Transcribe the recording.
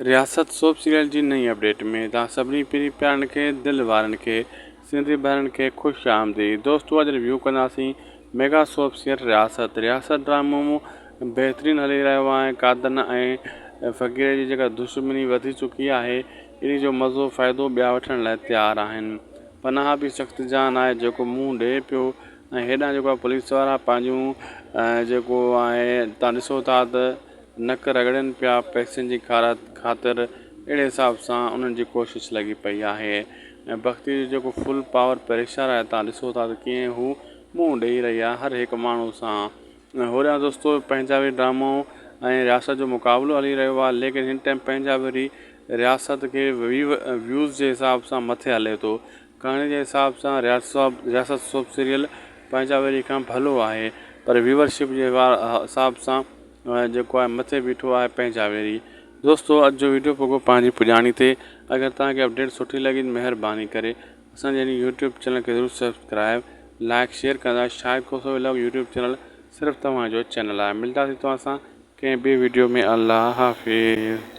रियासत soap serial जी नई update में तव्हां सभिनी पहिरीं प्यारनि खे दिलि वारनि खे सिंधी भाउरनि खे ख़ुशि आमदीद। दोस्तों अॼु रिव्यू कंदासीं मेगा सोप सीरियल रियासत ड्रामो बहितरीनु हली रहियो आहे। कादन ऐं फ़क़ीर जी जेका दुश्मनी वधी चुकी आहे, इन जो मज़ो फ़ाइदो ॿिया वठण लाइ तयारु आहिनि। पनाह बि सख़्त जान आहे जेको मुंहुं ॾिए पियो ऐं हेॾां जेको आहे पुलिस वारा पंहिंजूं जेको आहे तव्हां ॾिसो था त नक रगड़नि पिया पैसनि जी ख़ातिर। अहिड़े हिसाब सां उन्हनि जी कोशिशि लॻी पई आहे ऐं भक्ति जो जेको फुल पावर प्रेशर आहे, तव्हां ॾिसो था त कीअं हू मुंहुं ॾेई रही आहे हर हिकु माण्हू सां। होॾां दोस्तो पंजाबी ड्रामो ऐं रियासत जो मुक़ाबिलो हली रहियो आहे, लेकिन हिन टाइम पंजाबी रियासत खे व्यूज़ जे हिसाब सां मथे हले थो। कहाणी जे हिसाब सां रियासत सोप सीरियल पंजाबी खां भलो आहे, पर व्यूवरशिप जे हिसाब सां जेको आहे मथे बीठो आहे पंजाबी। दोस्तों अॼु जो वीडियो पोइ पंहिंजी पुॼाणी ते। अगरि तव्हांखे अपडेट सुठी लॻी महिरबानी करे असांजे यूट्यूब चैनल खे ज़रूरु सब्सक्राइब लाइक शेयर कंदा। शायदि को सो अलॻि यूट्यूब चैनल सिर्फ़ु तव्हांजो चैनल आहे। मिलंदासीं तव्हां सां कंहिं ॿिए वीडियो में। अल्लाह हाफ़िज़।